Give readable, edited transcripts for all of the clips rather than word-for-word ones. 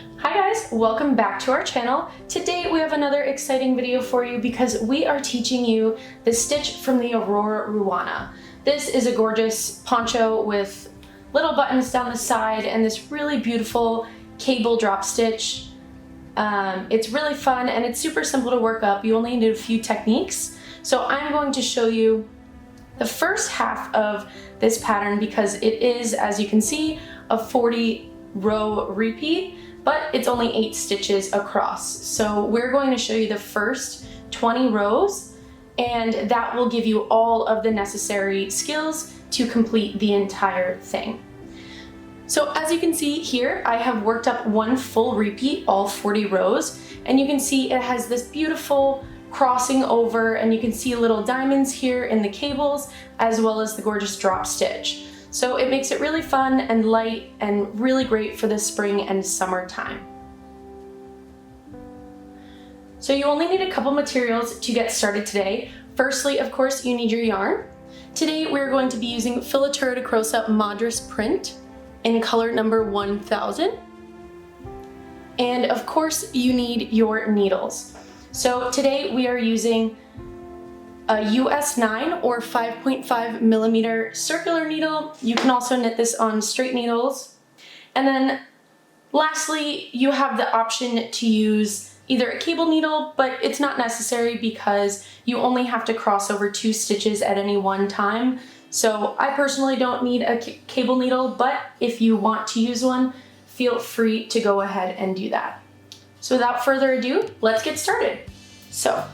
Hi guys, welcome back to our channel. Today we have another exciting video for you because we are teaching you the stitch from the Aurora Ruana. This is a gorgeous poncho with little buttons down the side and this really beautiful cable drop stitch. It's really fun and it's super simple to work up. You only need a few techniques. So I'm going to show you the first half of this pattern because it is, as you can see, a 40 row repeat, but it's only 8 stitches across. So we're going to show you the first 20 rows and that will give you all of the necessary skills to complete the entire thing. So as you can see here, I have worked up one full repeat, all 40 rows, and you can see it has this beautiful crossing over and you can see little diamonds here in the cables as well as the gorgeous drop stitch. So it makes it really fun and light and really great for the spring and summer time. So you only need a couple materials to get started today. Firstly, of course, you need your yarn. Today we're going to be using Filatura de Crosa Madras print in color number 1000. And of course you need your needles. So today we are using a US 9 or 5.5 millimeter circular needle. You can also knit this on straight needles. And then lastly, you have the option to use either a cable needle, but it's not necessary because you only have to cross over 2 stitches at any one time. So I personally don't need a cable needle, but if you want to use one, feel free to go ahead and do that. So without further ado, let's get started. So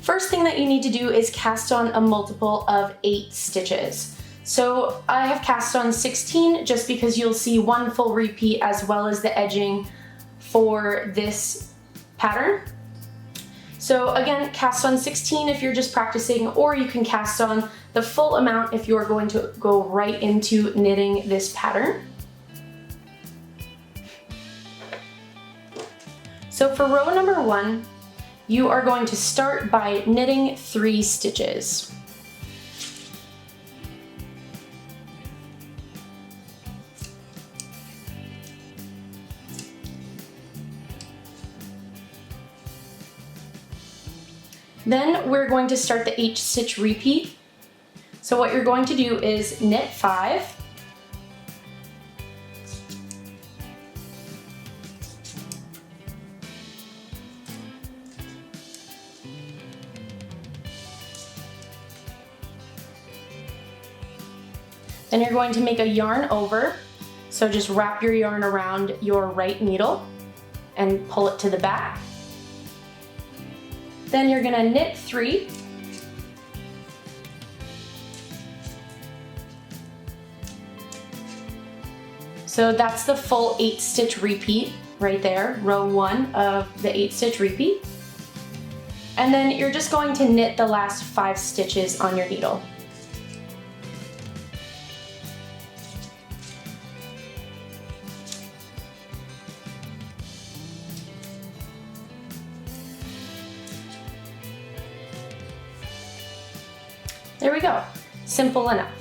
first thing that you need to do is cast on a multiple of 8 stitches. So I have cast on 16 just because you'll see one full repeat as well as the edging for this pattern. So again, cast on 16 if you're just practicing, or you can cast on the full amount if you're going to go right into knitting this pattern. So for row number 1, you are going to start by knitting 3 stitches. Then we're going to start the 8 stitch repeat. So what you're going to do is knit 5, then you're going to make a yarn over. So just wrap your yarn around your right needle and pull it to the back. Then you're gonna knit 3. So that's the full 8 stitch repeat right there, row 1 of the 8 stitch repeat. And then you're just going to knit the last 5 stitches on your needle. There we go, simple enough.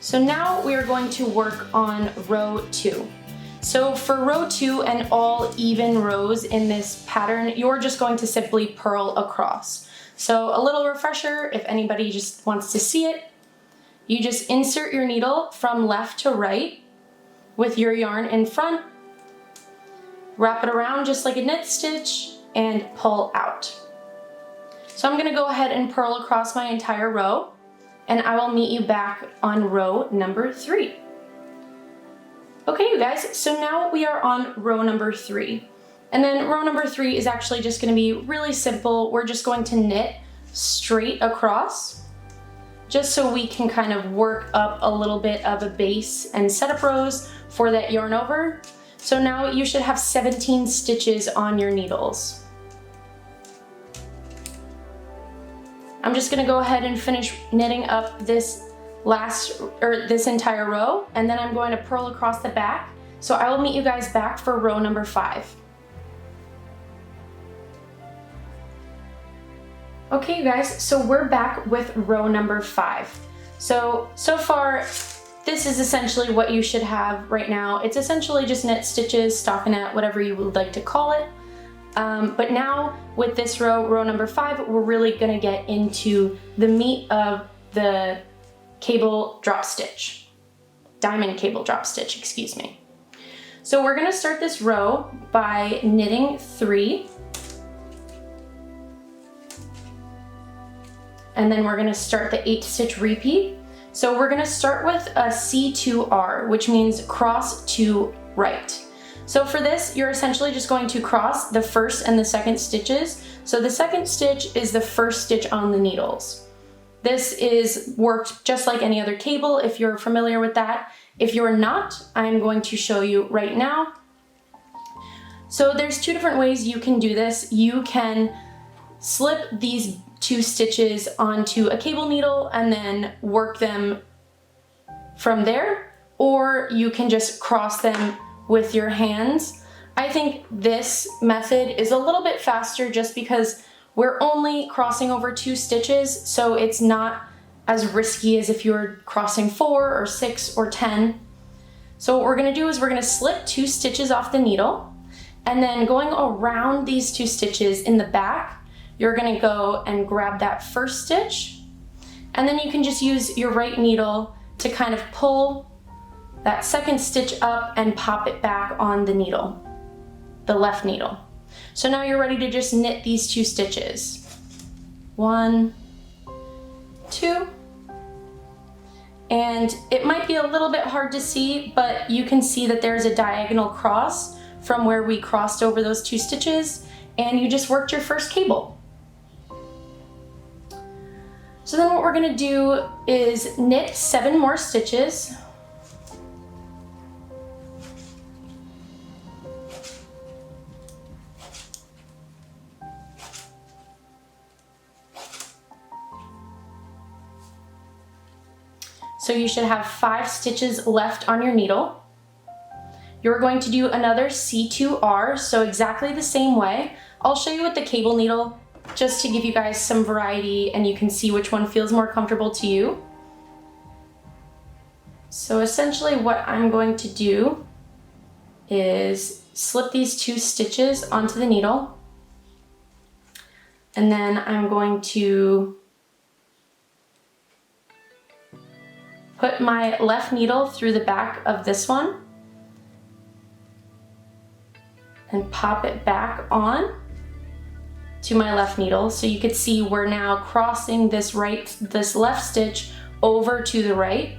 So now we are going to work on row 2. So for row 2 and all even rows in this pattern, you're just going to simply purl across. So a little refresher, if anybody just wants to see it, you just insert your needle from left to right with your yarn in front, wrap it around just like a knit stitch, and pull out. So I'm gonna go ahead and purl across my entire row and I will meet you back on row number 3. Okay, you guys, so now we are on row number 3. And then row number 3 is actually just gonna be really simple. We're just going to knit straight across just so we can kind of work up a little bit of a base and setup rows for that yarn over. So now you should have 17 stitches on your needles. I'm just gonna go ahead and finish knitting up this entire row, and then I'm going to purl across the back. So I will meet you guys back for row number 5. Okay, you guys, so we're back with row number 5. So far this is essentially what you should have right now. It's essentially just knit stitches, stockinette, whatever you would like to call it. But now with this row number 5, we're really gonna get into the meat of the cable drop stitch, diamond cable drop stitch, excuse me. So we're gonna start this row by knitting 3, and then we're gonna start the 8 stitch repeat. So we're gonna start with a C2R, which means cross to right. So for this, you're essentially just going to cross the first and the second stitches. So the second stitch is the first stitch on the needles. This is worked just like any other cable if you're familiar with that. If you're not, I'm going to show you right now. So there's 2 different ways you can do this. You can slip these 2 stitches onto a cable needle and then work them from there, or you can just cross them with your hands. I think this method is a little bit faster just because we're only crossing over 2 stitches, so it's not as risky as if you're crossing 4 or 6 or 10. So what we're gonna do is we're gonna slip 2 stitches off the needle, and then going around these 2 stitches in the back, you're gonna go and grab that first stitch, and then you can just use your right needle to kind of pull that second stitch up and pop it back on the needle, the left needle. So now you're ready to just knit these 2 stitches. 1, 2, and it might be a little bit hard to see, but you can see that there's a diagonal cross from where we crossed over those 2 stitches, and you just worked your first cable. So then what we're gonna do is knit 7 more stitches. So you should have 5 stitches left on your needle. You're going to do another C2R, so exactly the same way. I'll show you with the cable needle just to give you guys some variety and you can see which one feels more comfortable to you. So essentially what I'm going to do is slip these 2 stitches onto the needle, and then I'm going to put my left needle through the back of this one and pop it back on to my left needle. So you could see we're now crossing this left stitch over to the right,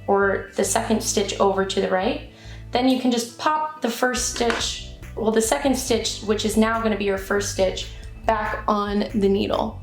or the second stitch over to the right. Then you can just pop the first stitch, well, the second stitch, which is now going to be your first stitch, back on the needle.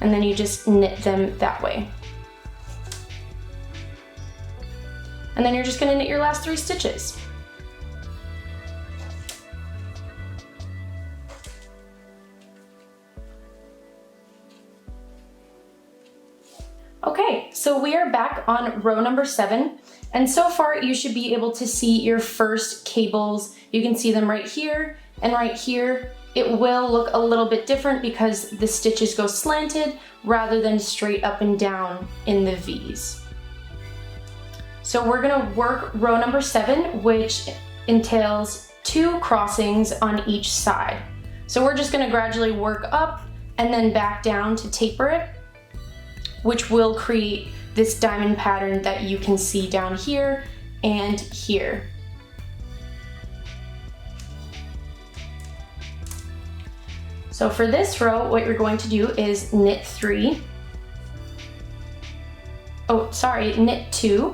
And then you just knit them that way. And then you're just going to knit your last 3 stitches. Okay, so we are back on row number 7, and so far you should be able to see your first cables. You can see them right here and right here. It will look a little bit different because the stitches go slanted rather than straight up and down in the V's. So we're gonna work row number 7, which entails 2 crossings on each side. So we're just gonna gradually work up and then back down to taper it, which will create this diamond pattern that you can see down here and here. So for this row, what you're going to do is knit 3. Oh, sorry, knit 2.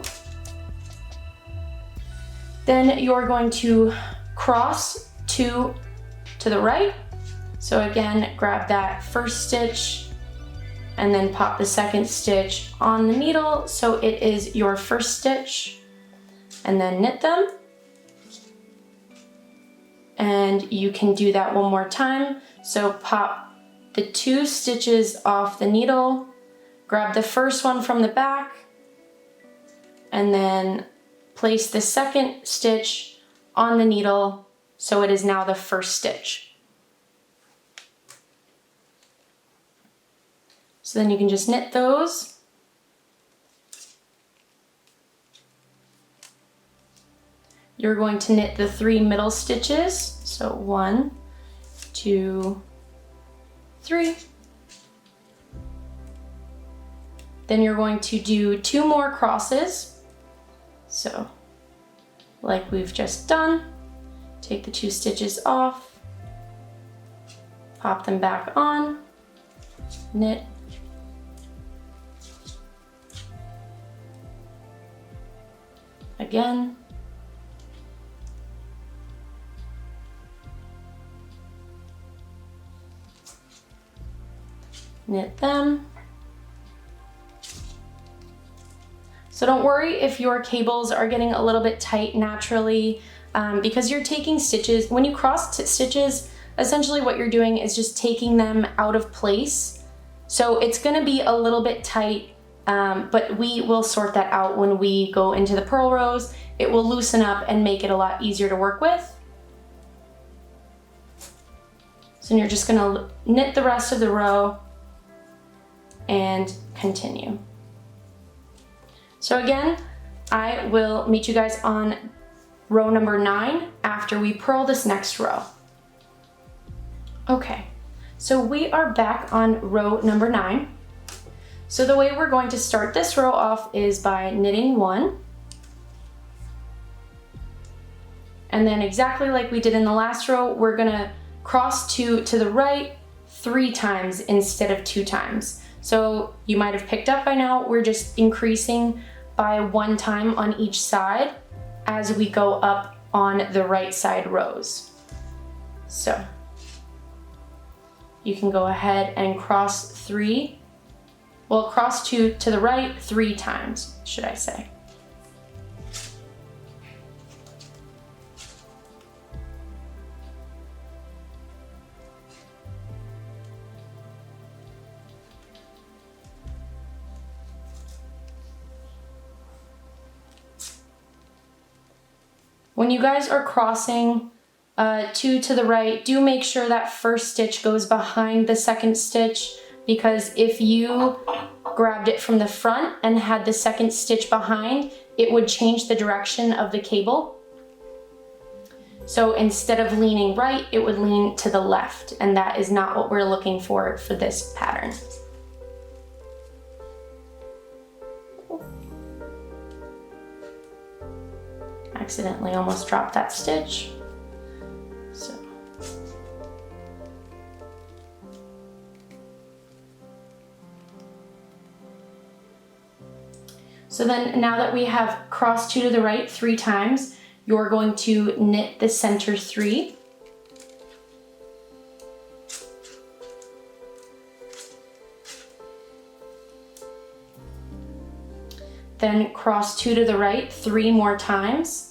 Then you're going to cross 2 to the right. So again, grab that first stitch and then pop the second stitch on the needle so it is your first stitch, and then knit them. And you can do that one more time. So pop the 2 stitches off the needle, grab the first one from the back, and then place the second stitch on the needle So it is now the first stitch. So then you can just knit those. You're going to knit the 3 middle stitches. So 1, 2, 3. Then you're going to do 2 more crosses. So like we've just done, take the 2 stitches off, pop them back on, knit, again, knit them. So don't worry if your cables are getting a little bit tight naturally because you're taking stitches. When you cross stitches, essentially what you're doing is just taking them out of place. So it's gonna be a little bit tight, but we will sort that out when we go into the purl rows. It will loosen up and make it a lot easier to work with. So you're just gonna knit the rest of the row and continue. So again, I will meet you guys on row number 9 after we purl this next row. Okay, so we are back on row number 9. So the way we're going to start this row off is by knitting 1. And then exactly like we did in the last row, we're gonna cross 2 to the right 3 times instead of 2 times. So you might have picked up by now, we're just increasing by 1 time on each side as we go up on the right side rows. So you can go ahead and cross 3, well, cross 2 to the right 3 times, should I say. When you guys are crossing 2 to the right, do make sure that first stitch goes behind the second stitch, because if you grabbed it from the front and had the second stitch behind, it would change the direction of the cable. So instead of leaning right, it would lean to the left, and that is not what we're looking for this pattern. Accidentally almost dropped that stitch. So then now that we have crossed 2 to the right 3 times, you're going to knit the center 3. Then cross 2 to the right 3 more times.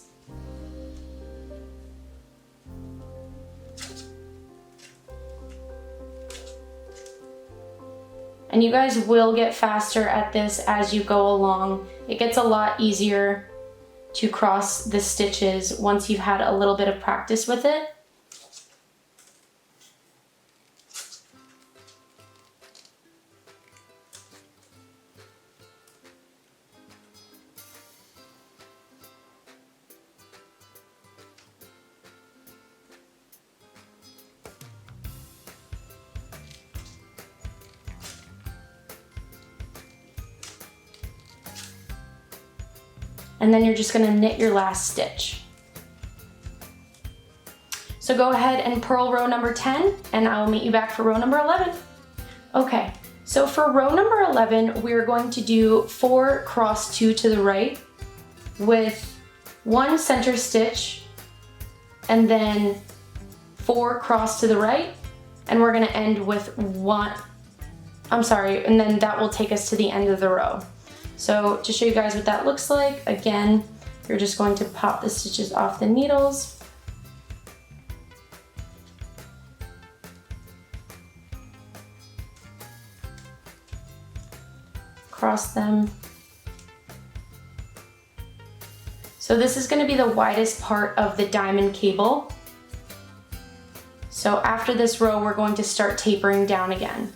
And you guys will get faster at this as you go along. It gets a lot easier to cross the stitches once you've had a little bit of practice with it. And then you're just gonna knit your last stitch. So go ahead and purl row number 10, and I'll meet you back for row number 11. Okay, so for row number 11, we're going to do 4 cross 2 to the right with 1 center stitch, and then 4 cross to the right, and we're gonna end with 1, and then that will take us to the end of the row. So to show you guys what that looks like, again, you're just going to pop the stitches off the needles. Cross them. So this is going to be the widest part of the diamond cable. So after this row, we're going to start tapering down again.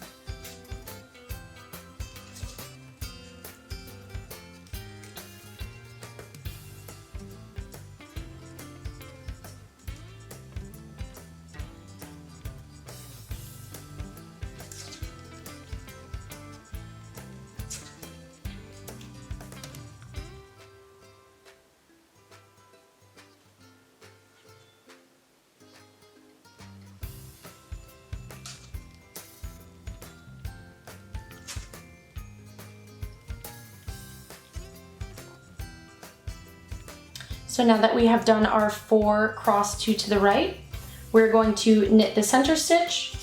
So now that we have done our 4 cross 2 to the right, we're going to knit the center stitch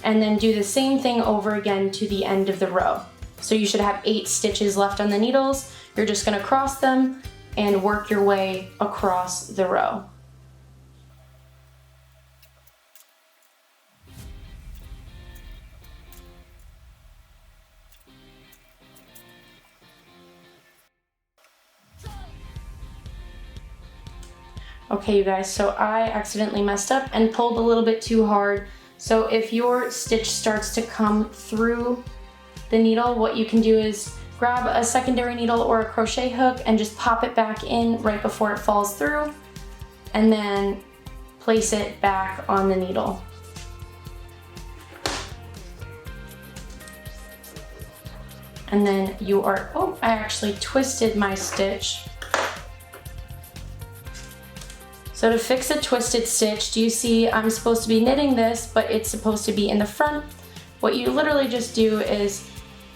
and then do the same thing over again to the end of the row. So you should have 8 stitches left on the needles. You're just going to cross them and work your way across the row. Okay, you guys, so I accidentally messed up and pulled a little bit too hard. So if your stitch starts to come through the needle, what you can do is grab a secondary needle or a crochet hook and just pop it back in right before it falls through, and then place it back on the needle. And then you are, oh, I actually twisted my stitch. So to fix a twisted stitch, do you see I'm supposed to be knitting this, but it's supposed to be in the front? What you literally just do is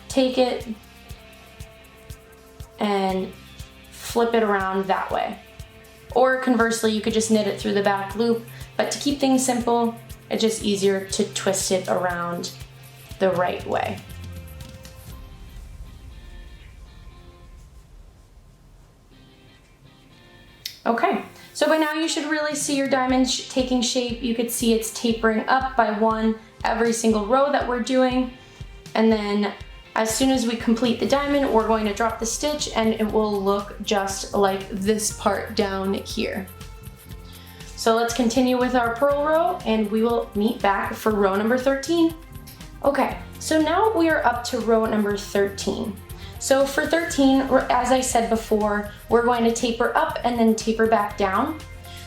take it and flip it around that way. Or conversely, you could just knit it through the back loop, but to keep things simple, it's just easier to twist it around the right way. Okay. So by now you should really see your diamond taking shape. You could see it's tapering up by 1 every single row that we're doing. And then as soon as we complete the diamond, we're going to drop the stitch and it will look just like this part down here. So let's continue with our purl row and we will meet back for row number 13. Okay, so now we are up to row number 13. So for 13, as I said before, we're going to taper up and then taper back down.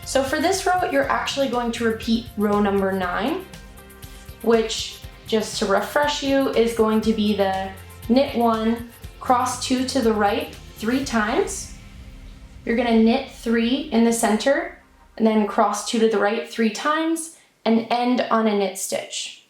So for this row, you're actually going to repeat row number 9, which, just to refresh you, is going to be the knit 1, cross 2 to the right 3 times. You're gonna knit 3 in the center, and then cross 2 to the right 3 times, and end on a knit stitch.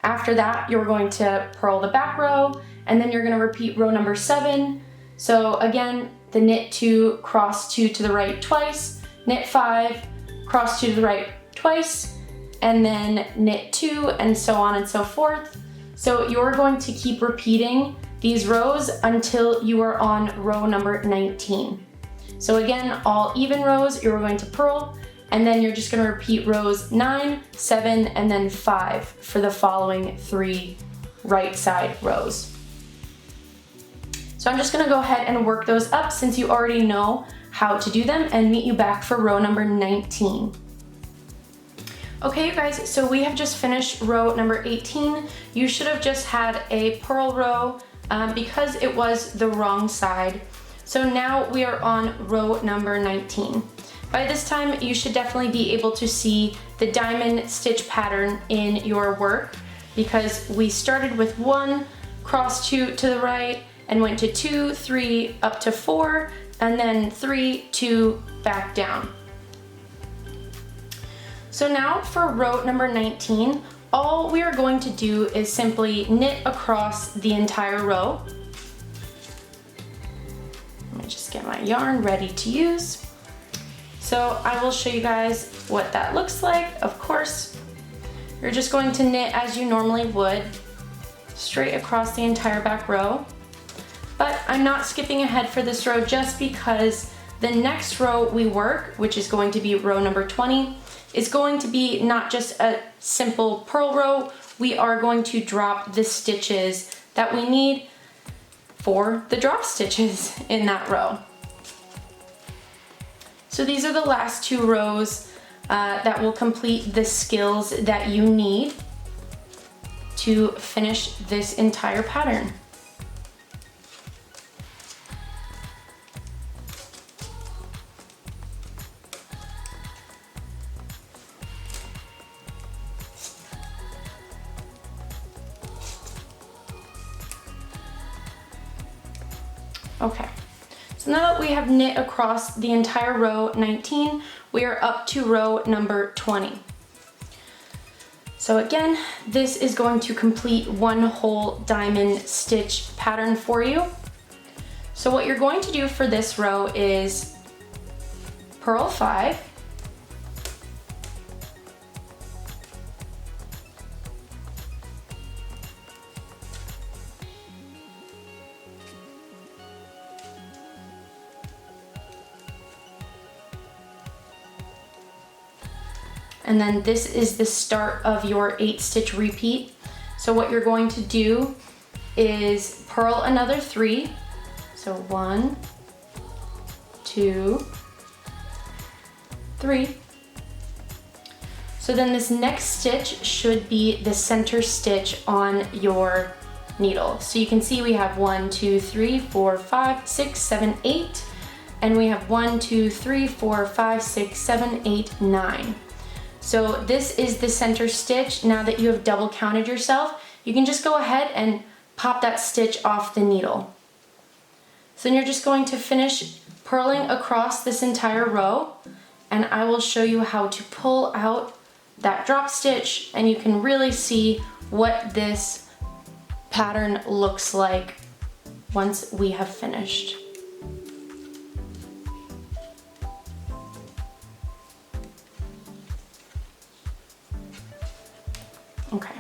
After that, you're going to purl the back row, and then you're going to repeat row number 7. So again, the knit 2, cross 2 to the right twice, knit 5, cross 2 to the right twice, and then knit 2, and so on and so forth. So you're going to keep repeating these rows until you are on row number 19. So again, all even rows, you're going to purl, and then you're just going to repeat rows 9, 7, and then 5 for the following 3 right side rows. So I'm just going to go ahead and work those up since you already know how to do them, and meet you back for row number 19. Okay, you guys, so we have just finished row number 18. You should have just had a purl row because it was the wrong side. So now we are on row number 19. By this time, you should definitely be able to see the diamond stitch pattern in your work, because we started with 1, cross 2 to the right, and went to 2, 3, up to 4, and then 3, 2, back down. So now for row number 19, all we are going to do is simply knit across the entire row. Let me just get my yarn ready to use. So I will show you guys what that looks like. Of course, you're just going to knit as you normally would, straight across the entire back row. But I'm not skipping ahead for this row just because the next row we work, which is going to be row number 20, is going to be not just a simple purl row. We are going to drop the stitches that we need for the drop stitches in that row. So these are the last 2 rows that will complete the skills that you need to finish this entire pattern. Okay, so now that we have knit across the entire row 19, we are up to row number 20. So again, this is going to complete one whole diamond stitch pattern for you. So what you're going to do for this row is purl 5, and then this is the start of your 8-stitch repeat. So what you're going to do is purl another 3. So 1, 2, 3. So then this next stitch should be the center stitch on your needle. So you can see we have 1, 2, 3, 4, 5, 6, 7, 8, and we have 1, 2, 3, 4, 5, 6, 7, 8, 9. So this is the center stitch. Now that you have double counted yourself, you can just go ahead and pop that stitch off the needle. So then you're just going to finish purling across this entire row, and I will show you how to pull out that drop stitch, and you can really see what this pattern looks like once we have finished. Okay,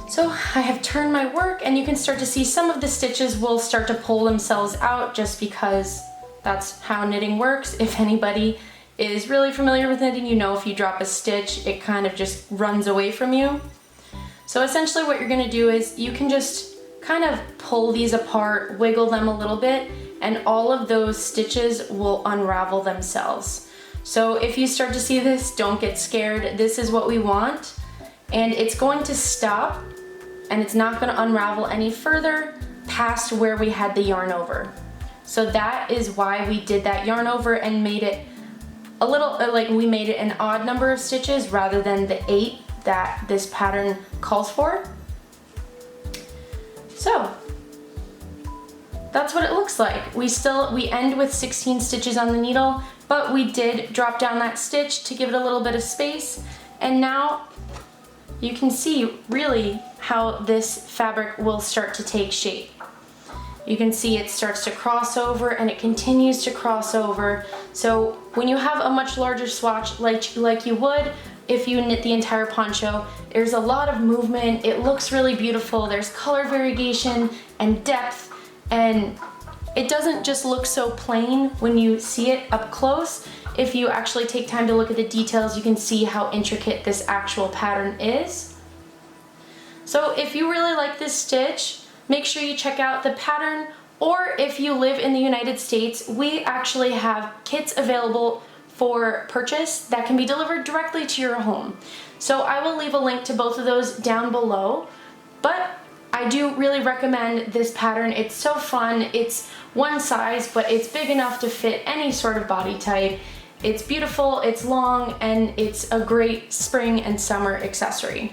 so I have turned my work, and you can start to see some of the stitches will start to pull themselves out just because that's how knitting works. If anybody is really familiar with knitting, you know if you drop a stitch, it kind of just runs away from you. So essentially what you're gonna do is you can just kind of pull these apart, wiggle them a little bit, and all of those stitches will unravel themselves. So if you start to see this, don't get scared. This is what we want, and it's going to stop, and it's not going to unravel any further past where we had the yarn over. So that is why we did that yarn over and made it a little, like we made it an odd number of stitches rather than the 8 that this pattern calls for. So that's what it looks like. We end with 16 stitches on the needle, but we did drop down that stitch to give it a little bit of space, and now you can see really how this fabric will start to take shape. You can see it starts to cross over and it continues to cross over. So when you have a much larger swatch like you would if you knit the entire poncho, there's a lot of movement, it looks really beautiful, there's color variegation and depth, and it doesn't just look so plain when you see it up close. If you actually take time to look at the details, you can see how intricate this actual pattern is. So if you really like this stitch, make sure you check out the pattern, or if you live in the United States, we actually have kits available for purchase that can be delivered directly to your home. So I will leave a link to both of those down below, but I do really recommend this pattern. It's so fun. It's one size, but it's big enough to fit any sort of body type. It's beautiful, it's long, and it's a great spring and summer accessory.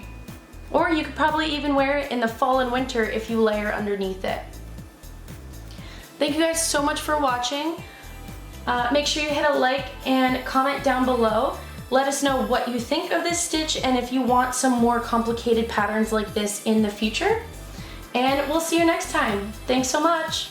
Or you could probably even wear it in the fall and winter if you layer underneath it. Thank you guys so much for watching. Make sure you hit a like and comment down below. Let us know what you think of this stitch and if you want some more complicated patterns like this in the future. And we'll see you next time. Thanks so much.